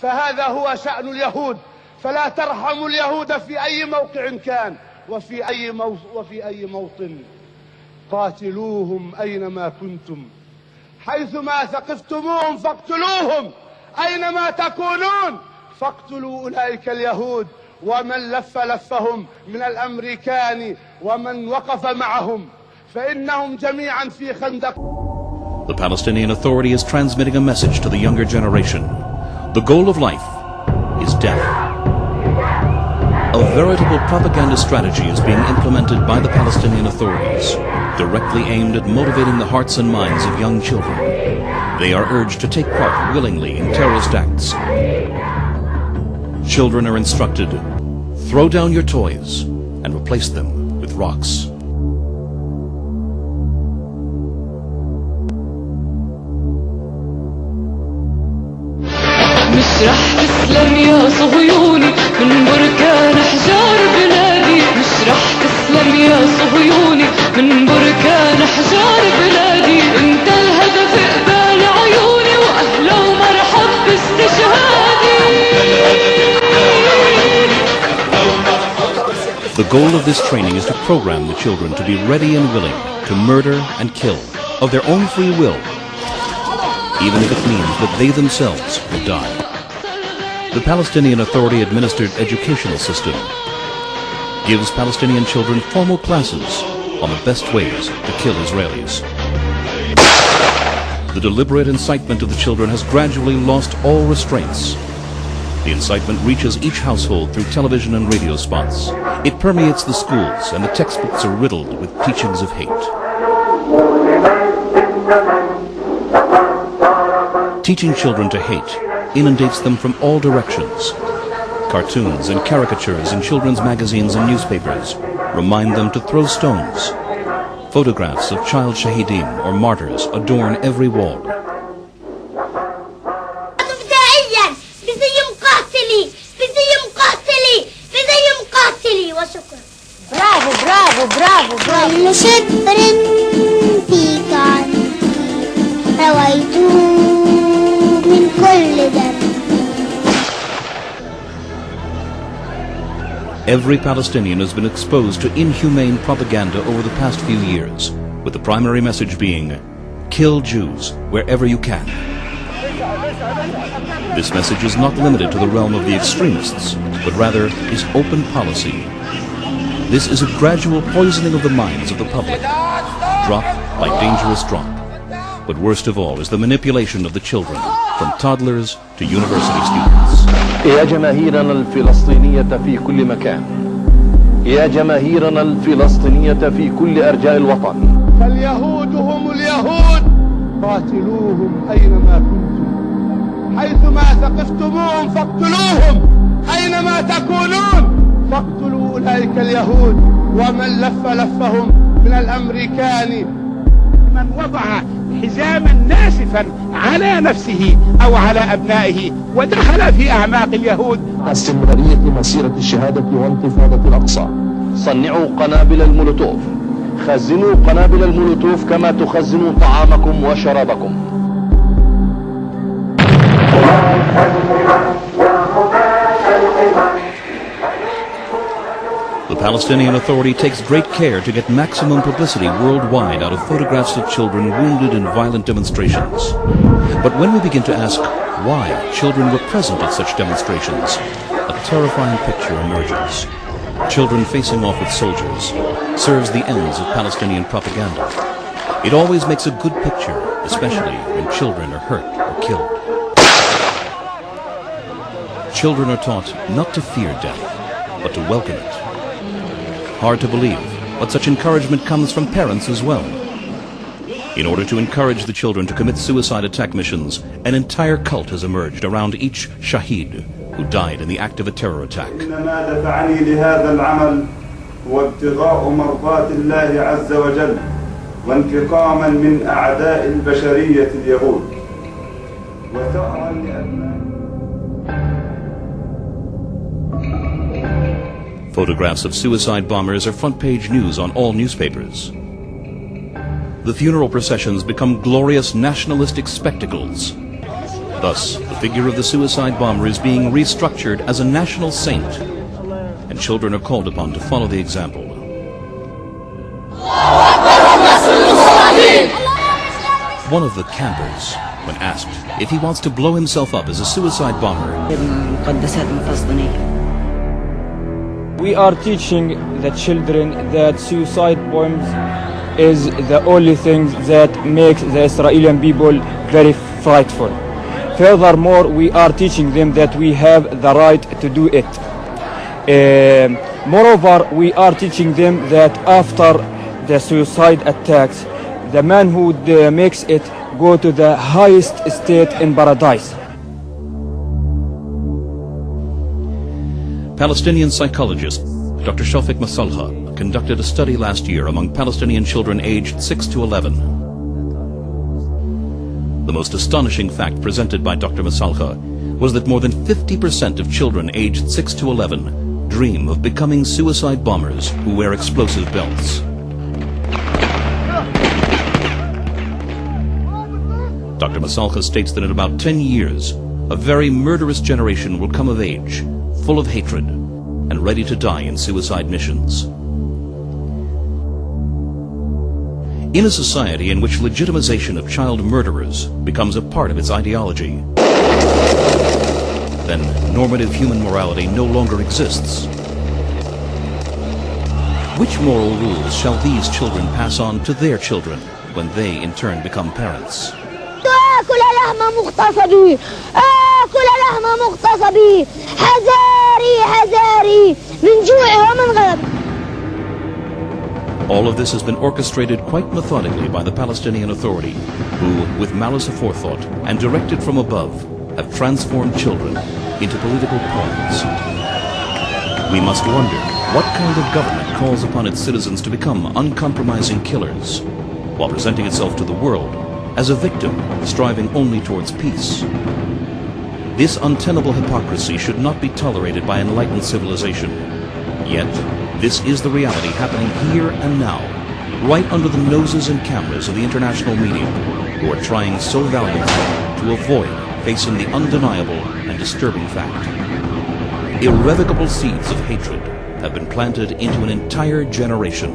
فهذا هو شأن اليهود، فلا ترحموا اليهود في أي موقع كان وفي أي موطن. قاتلوهم أينما كنتم، حيثما ثقفتموهم فاقتلوهم، أينما تكونون فاقتلوا أولئك اليهود ومن لفهم من الأمريكان ومن وقف معهم، فإنهم جميعا في خندق. The Palestinian Authority is transmitting a message to the younger generation. The goal of life is death. A veritable propaganda strategy is being implemented by the Palestinian authorities, directly aimed at motivating the hearts and minds of young children. They are urged to take part willingly in terrorist acts. Children are instructed, throw down your toys and replace them with rocks. مش رح تسلم يا صهيوني من بركان أحجار بلادي، مش رح تسلم يا صهيوني من بركان أحجار بلادي. انت الهدف قبال عيوني وأهلا ومرحب باستشهادي. The goal of this training is to program the children to be ready and willing to murder and kill of their own free will, even if it means that they themselves will die. The Palestinian Authority-administered educational system gives Palestinian children formal classes on the best ways to kill Israelis. The deliberate incitement of the children has gradually lost all restraints. The incitement reaches each household through television and radio spots. It permeates the schools, and the textbooks are riddled with teachings of hate. Teaching children to hate inundates them from all directions. Cartoons and caricatures in children's magazines and newspapers remind them to throw stones. Photographs of child shahidim or martyrs adorn every wall. برافو برافو برافو. كل شبر فيك عني رويت من كل دم. Every Palestinian has been exposed to inhumane propaganda over the past few years, with the primary message being, kill Jews wherever you can. This message is not limited to the realm of the extremists, but rather is open policy. This is a gradual poisoning of the minds of the public, drop by dangerous drop. But worst of all is the manipulation of the children, from toddlers to university students. يا جماهيرنا الفلسطينية في كل مكان، يا جماهيرنا الفلسطينية في كل أرجاء الوطن، فاليهود هم اليهود، قاتلوهم أينما كنتم، حيثما ثقفتموهم فاقتلوهم، أينما تكونون فاقتلوا أولئك اليهود ومن لفهم من الأمريكان. من وضع حزاما ناسفا على نفسه أو على أبنائه ودخل في أعماق اليهود. استمرارية مسيرة الشهادة وانتفاضة الأقصى. صنعوا قنابل المولوتوف، خزنوا قنابل المولوتوف كما تخزنون طعامكم وشرابكم. The Palestinian Authority takes great care to get maximum publicity worldwide out of photographs of children wounded in violent demonstrations. But when we begin to ask why children were present at such demonstrations, a terrifying picture emerges. Children facing off with soldiers serves the ends of Palestinian propaganda. It always makes a good picture, especially when children are hurt or killed. Children are taught not to fear death, but to welcome it. Hard to believe, but such encouragement comes from parents as well. In order to encourage the children to commit suicide attack missions, an entire cult has emerged around each shaheed who died in the act of a terror attack. إنما دفعني لهذا العمل هو ابتغاء مرضات الله عز وجل وانتقاما من أعداء البشرية اليهود وثأرا لأبنائهم. Photographs of suicide bombers are front-page news on all newspapers. The funeral processions become glorious nationalistic spectacles. Thus, the figure of the suicide bomber is being restructured as a national saint, and children are called upon to follow the example. One of the campers, when asked if he wants to blow himself up as a suicide bomber, we are teaching the children that suicide bombs is the only thing that makes the Israeli people very frightful. Furthermore, we are teaching them that we have the right to do it. Moreover, we are teaching them that after the suicide attacks, the man who makes it go to the highest state in paradise. Palestinian psychologist Dr. Shafik Masalha conducted a study last year among Palestinian children aged 6 to 11. The most astonishing fact presented by Dr. Masalha was that more than 50% of children aged 6 to 11 dream of becoming suicide bombers who wear explosive belts. Dr. Masalha states that in about 10 years, a very murderous generation will come of age, full of hatred, and ready to die in suicide missions. In a society in which legitimization of child murderers becomes a part of its ideology, then normative human morality no longer exists. Which moral rules shall these children pass on to their children when they in turn become parents? آكل لحم مغتصبي آكل لحم مغتصبي حذاري حذاري من جوعي ومن غضبي. All of this has been orchestrated quite methodically by the Palestinian Authority, who, with malice aforethought and directed from above, have transformed children into political pawns. We must wonder what kind of government calls upon its citizens to become uncompromising killers, while presenting itself to the world as a victim striving only towards peace. This untenable hypocrisy should not be tolerated by enlightened civilization. Yet, this is the reality happening here and now, right under the noses and cameras of the international media, who are trying so valiantly to avoid facing the undeniable and disturbing fact. Irrevocable seeds of hatred have been planted into an entire generation.